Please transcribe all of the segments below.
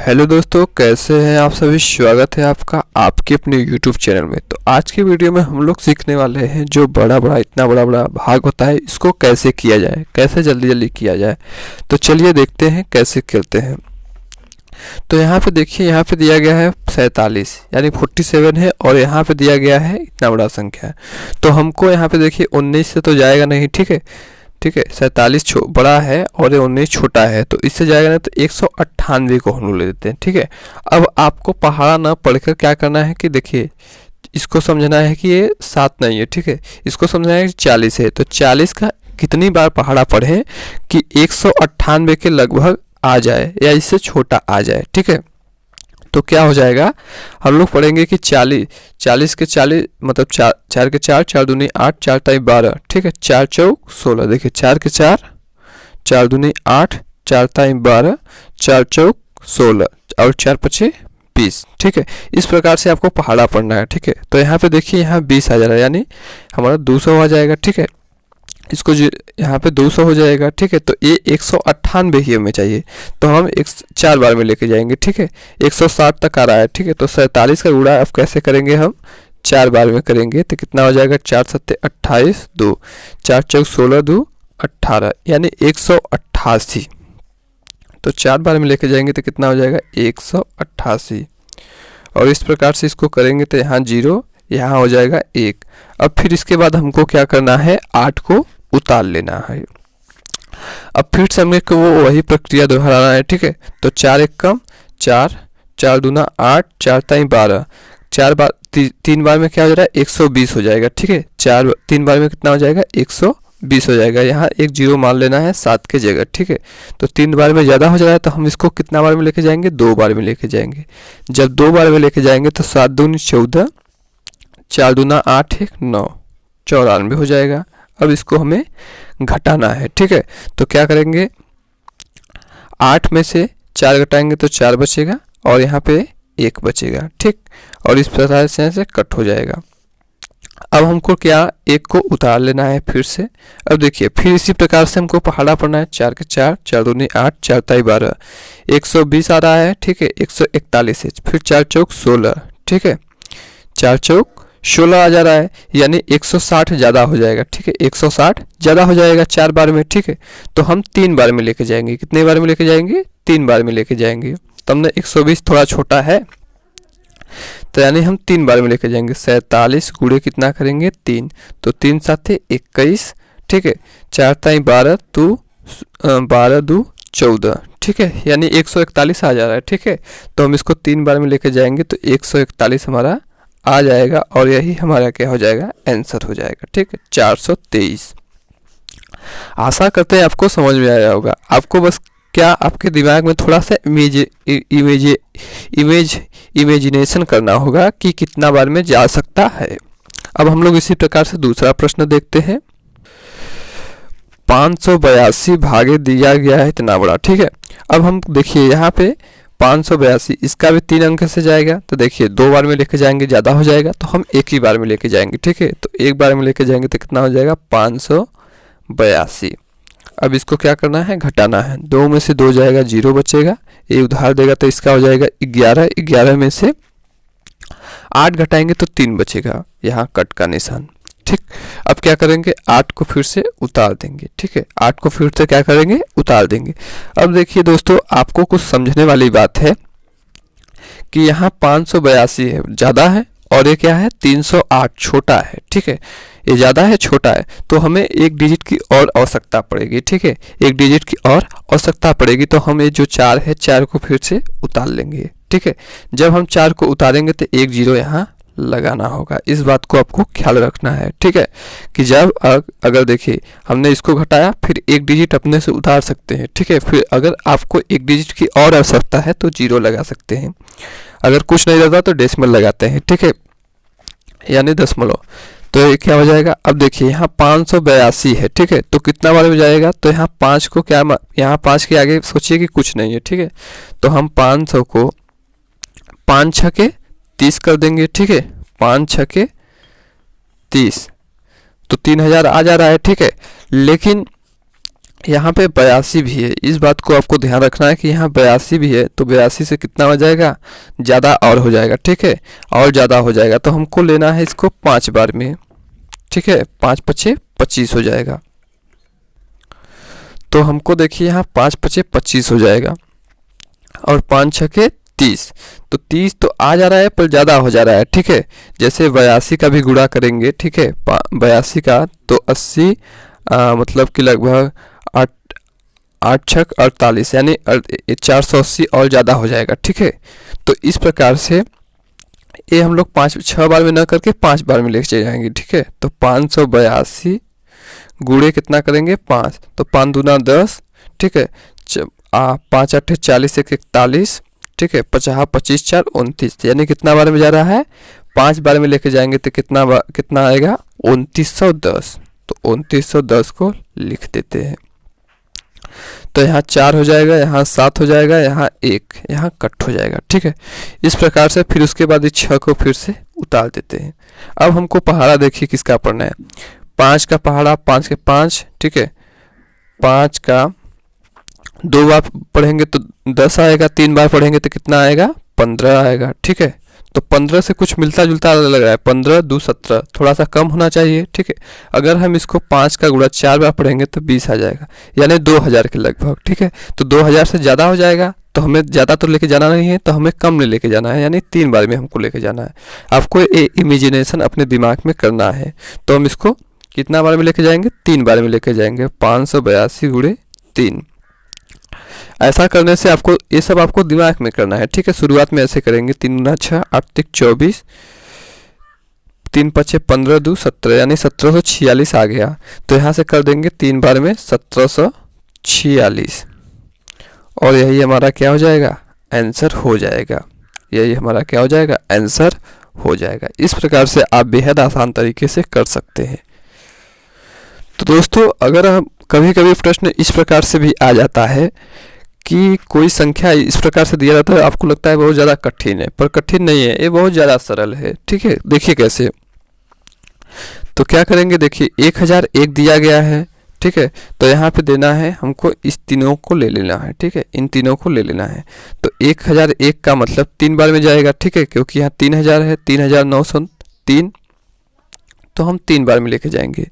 Hello दोस्तों, कैसे हैं आप सभी। स्वागत है आपका आपके अपने यूट्यूब चैनल में। तो आज की वीडियो में हम लोग सीखने वाले हैं जो इतना बड़ा बड़ा भाग होता है, इसको कैसे किया जाए, कैसे जल्दी जल्दी किया जाए। तो चलिए देखते हैं कैसे करते हैं। तो यहाँ पे देखिए, यहाँ पे दिया गया है 47 यानी 47 है, और यहाँ पे दिया गया है इतना बड़ा संख्या है। तो हमको यहाँ पे देखिए 19 से तो जाएगा नहीं, ठीक है। 47 बड़ा है और ये 19 छोटा है, तो इससे जाएगा ना, तो 198 को हम लोग ले लेते हैं, ठीक है। अब आपको पहाड़ा ना पढ़कर क्या करना है कि देखिए, इसको समझना है कि ये 7 नहीं है, ठीक है। इसको समझना है कि 40 है, तो 40 का कितनी बार पहाड़ा पढ़े कि 198 के लगभग आ जाए या इससे छोटा आ जाए, ठीक है। तो क्या हो जाएगा, हम लोग पढ़ेंगे कि 40 के 40 मतलब 4 के 4, 4 दूनी 8, 4 ताई 12, ठीक है। 4 चौक 16, देखिए 4 के 4, 4 दूनी 8, 4 ताई 12, 4 चौक 16 और 4 पचे 20, ठीक है। इस प्रकार से आपको पहाड़ा पढ़ना है, ठीक है। तो यहाँ पे देखिए, यहाँ 20 आ जा रहा है, यानी हमारा 200 आ जाएगा, ठीक है। इसको यहाँ पे 200 हो जाएगा, ठीक है। तो ये 198 ही हमें चाहिए, तो हम 4 बार में लेके जाएंगे, ठीक है। 160 तक आ रहा है, ठीक है। तो 47 का गुणा अब कैसे करेंगे, हम 4 बार में करेंगे, तो कितना हो जाएगा, 4 सत्ते 28, 2 4 चौक 16, 2 18 यानी 188। तो 4 बार में लेके जाएंगे तो कितना हो जाएगा, 188। और इस प्रकार से इसको करेंगे तो यहाँ 0, यहाँ हो जाएगा 1। अब फिर इसके बाद हमको क्या करना है, 8 को उतार लेना है। अब फिर से हमें को वही प्रक्रिया दोहराना है, ठीक है। तो 4 एक कम 4, 4 दूना 8, 4 ताई 12, 4 बार 3 बार में क्या हो जा रहा है, 120 हो जाएगा, ठीक है। 3 बार में कितना हो जाएगा, 120 हो जाएगा। यहाँ एक 0 मान लेना है 7 के जगह, ठीक है। तो 3 बार में ज़्यादा हो जा रहा है, तो हम इसको कितना बार में लेके जाएंगे, 2 बार में लेके जाएंगे। जब 2 बार में लेके जाएंगे तो 7 दूनी 14, 4 दूना 8 1 9, 94 हो जाएगा। अब इसको हमें घटाना है, ठीक है। तो क्या करेंगे, 8 में से 4 घटाएंगे तो 4 बचेगा और यहाँ पे 1 बचेगा, ठीक। और इस प्रकार से कट हो जाएगा। अब हमको क्या, 1 को उतार लेना है फिर से। अब देखिए, फिर इसी प्रकार से हमको पहाड़ा पढ़ना है। 4 के 4, 4 दूनी 8, 4 ताई 12, 120 आ रहा है, ठीक है। 141 है, फिर 4 चौक 16, ठीक है। 4 चौक 16 आ जा रहा है, यानी 160 ज़्यादा हो जाएगा, ठीक है। 160 ज़्यादा हो जाएगा 4 बार में, ठीक है। तो हम 3 बार में लेके जाएंगे। कितने बार में लेके जाएंगे, 3 बार में लेके जाएंगे। तब ना 120 थोड़ा छोटा है, तो यानी हम 3 बार में लेके जाएंगे। 47 गुणे कितना करेंगे, 3, तो 3 साथे 21, ठीक है। 4 ताई 12, तो 12 2 14, ठीक है। यानी 141 आ जा रहा है, ठीक है। तो हम इसको 3 बार में लेके जाएंगे तो 141 हमारा आ जाएगा, और यही हमारा क्या हो जाएगा, आंसर हो जाएगा, ठीक है। 423। आशा करते हैं आपको समझ में आया होगा। आपको बस क्या, आपके दिमाग में थोड़ा सा इमेजिनेशन करना होगा कि कितना बार में जा सकता है। अब हम लोग इसी प्रकार से दूसरा प्रश्न देखते हैं। 582 भागे दिया गया है इतना बड़ा, ठीक है। अब हम देखिए, यहाँ पे 582 इसका भी 3 अंक से जाएगा, तो देखिए 2 बार में लेके जाएंगे ज़्यादा हो जाएगा, तो हम 1 ही बार में लेके जाएंगे, ठीक है। तो 1 बार में लेके जाएंगे तो कितना हो जाएगा, 582। अब इसको क्या करना है, घटाना है। 2 में से 2 जाएगा, 0 बचेगा। ये उधार देगा तो इसका हो जाएगा 11, 11 में से 8 घटाएंगे तो 3 बचेगा, यहाँ कट का निशान, ठीक। अब क्या करेंगे, 8 को फिर से उतार देंगे, ठीक है। 8 को फिर से क्या करेंगे, उतार देंगे। अब देखिए दोस्तों, आपको कुछ समझने वाली बात है कि यहाँ 582 है, ज़्यादा है, और ये क्या है, 308 छोटा है, ठीक है। ये ज़्यादा है, छोटा है, तो हमें एक डिजिट की और आवश्यकता पड़ेगी, ठीक है। एक डिजिट की और आवश्यकता पड़ेगी, तो हम ये जो 4 है, 4 को फिर से उतार लेंगे, ठीक है। जब हम 4 को उतारेंगे तो 1 0 यहाँ लगाना होगा। इस बात को आपको ख्याल रखना है, ठीक है। कि जब अगर देखिए, हमने इसको घटाया, फिर एक डिजिट अपने से उतार सकते हैं, ठीक है। फिर अगर आपको एक डिजिट की और आवश्यकता है तो 0 लगा सकते हैं। अगर कुछ नहीं रहता तो डेसिमल लगाते हैं, ठीक है, यानी दशमलव। तो ये क्या हो जाएगा, अब देखिए यहाँ 582 है, ठीक है। तो कितना बार में जाएगा, तो यहाँ 5 को क्या, यहाँ 5 के आगे सोचिए कि कुछ नहीं है, ठीक है। तो हम 500 को 5 6 30 कर देंगे, ठीक है। 5 6 30, तो 3000 आ जा रहा है, ठीक है। लेकिन यहाँ पे 82 भी है, इस बात को आपको ध्यान रखना है कि यहाँ 82 भी है, तो 82 से कितना हो जाएगा, ज़्यादा और हो जाएगा, ठीक है, और ज़्यादा हो जाएगा, तो हमको लेना है इसको 5 बार में, ठीक है, 5 पचे 25 हो जाएगा। तो हमको देखिए यहाँ 5 पचे 25 हो जाएगा और 5 छके 30, तो 30 तो आ जा रहा है पर ज़्यादा हो जा रहा है, ठीक है। जैसे 82 का भी गुणा करेंगे, ठीक है, 82 का तो 80 मतलब कि लगभग 8 छक 48 यानी 480 और ज़्यादा हो जाएगा, ठीक है। तो इस प्रकार से ये हम लोग 6 बार में ना करके 5 बार में लेके जाएंगे, ठीक है। तो 582 गुणे कितना करेंगे 5, तो 5 दूना 10, ठीक है, 5 8 40 1 41, ठीक है, 50 25 4 29, यानी कितना बार में जा रहा है, 5 बार में लेके जाएंगे तो कितना आएगा 2910। तो 2910 को लिख देते हैं। तो यहाँ 4 हो जाएगा, यहाँ 7 हो जाएगा, यहाँ 1, यहाँ कट हो जाएगा, ठीक है। इस प्रकार से फिर उसके बाद इस 6 को फिर से उतार देते हैं। अब हमको पहाड़ा देखिए किसका पढ़ना है, 5 का पहाड़ा, 5 के 5, ठीक है, 5 का 2 बार पढ़ेंगे तो 10 आएगा, 3 बार पढ़ेंगे तो कितना आएगा 15 आएगा, ठीक है। तो 15 से कुछ मिलता जुलता लग रहा है, 15 2 17, थोड़ा सा कम होना चाहिए, ठीक है। अगर हम इसको 5 का गुणा 4 बार पढ़ेंगे तो 20 आ जाएगा, यानी 2000 के लगभग, ठीक है। तो 2000 से ज़्यादा हो जाएगा, तो हमें ज़्यादा तो लेके जाना नहीं है, तो हमें कम नहीं लेके जाना है, यानी 3 बार में हमको लेके जाना है। आपको ये इमेजिनेशन अपने दिमाग में करना है। तो हम इसको कितना बार में लेके जाएंगे, 3 बार में लेके जाएंगे, 582 गुणे 3। ऐसा करने से आपको ये सब आपको दिमाग में करना है, ठीक है। शुरुआत में ऐसे करेंगे, 3 गुना 6 8 तिक 24, 3 पचे 15 2 17, यानी 1746 आ गया। तो यहाँ से कर देंगे 3 बार में 1746, और यही हमारा क्या हो जाएगा, आंसर हो जाएगा। यही हमारा क्या हो जाएगा, आंसर हो जाएगा। इस प्रकार से आप बेहद आसान तरीके से कर सकते हैं। तो दोस्तों, अगर हम कभी कभी प्रश्न इस प्रकार से भी आ जाता है कि कोई संख्या इस प्रकार से दिया जाता है, आपको लगता है बहुत ज़्यादा कठिन है, पर कठिन नहीं है, ये बहुत ज़्यादा सरल है, ठीक है। देखिए कैसे, तो क्या करेंगे, देखिए 1001 दिया गया है, ठीक है। तो यहाँ पे देना है हमको, इस तीनों को ले लेना है, ठीक है, इन तीनों को ले लेना है। तो 1001 का मतलब 3 बार में जाएगा, ठीक है, क्योंकि यहाँ 3000 है, 3903, तो हम 3 बार में लेके जाएंगे।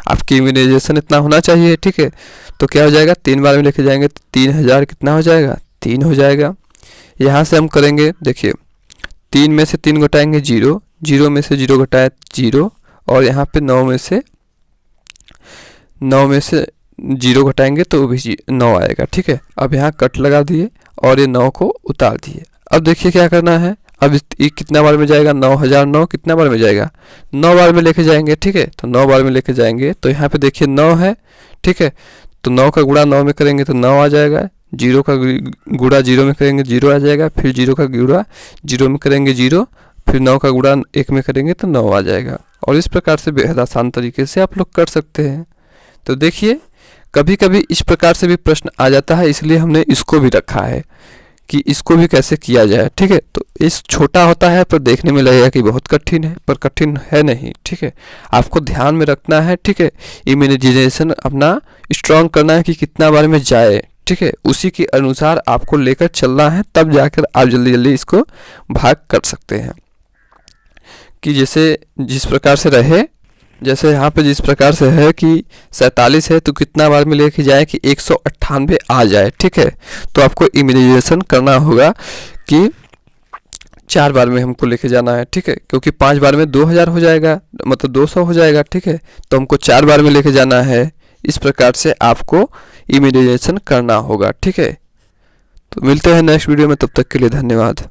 आपकी इमेजिनेशन इतना होना चाहिए, ठीक है। तो क्या हो जाएगा, 3 बार में लेके जाएंगे तो 3000 कितना हो जाएगा, 3 हो जाएगा। यहाँ से हम करेंगे, देखिए 3 में से 3 घटाएंगे 0, 0 में से 0 घटाए 0, और यहाँ पे 9 में से 0 घटाएंगे तो वो भी 9 आएगा, ठीक है। अब यहाँ कट लगा दिए और ये 9 को उतार दिए। अब देखिए क्या करना है, अब ये कितना बार में जाएगा, 9009 कितना बार में जाएगा, 9 बार में लेके जाएंगे, ठीक है। तो 9 बार में लेके जाएंगे, तो यहाँ पे देखिए 9 है, ठीक है। तो 9 का गुणा 9 में करेंगे तो 9 आ जाएगा, 0 का गुणा 0 में करेंगे 0 आ जाएगा, फिर 0 का गुणा 0 में करेंगे 0, फिर 9 का गुणा 1 में करेंगे तो 9 आ जाएगा। और इस प्रकार से बेहद आसान तरीके से आप लोग कर सकते हैं। तो देखिए, कभी कभी इस प्रकार से भी प्रश्न आ जाता है, इसलिए हमने इसको भी रखा है कि इसको भी कैसे किया जाए, ठीक है। तो इस छोटा होता है पर देखने में लगेगा कि बहुत कठिन है, पर कठिन है नहीं, ठीक है। आपको ध्यान में रखना है, ठीक है। इमेजिनेशन अपना स्ट्रॉन्ग करना है कि कितना बार में जाए, ठीक है। उसी के अनुसार आपको लेकर चलना है, तब जाकर आप जल्दी जल्दी इसको भाग कर सकते हैं। कि जैसे जिस प्रकार से रहे, जैसे यहाँ पे जिस प्रकार से है कि 47 है तो कितना बार में लेके जाए कि 198 आ जाए, ठीक है। तो आपको इमेजिनेशन करना होगा कि 4 बार में हमको लेके जाना है, ठीक है, क्योंकि 5 बार में 2000 हो जाएगा, मतलब 200 हो जाएगा, ठीक है। तो हमको 4 बार में लेके जाना है। इस प्रकार से आपको इमेजिनेशन करना होगा, ठीक है। तो मिलते हैं नेक्स्ट वीडियो में, तब तक के लिए धन्यवाद।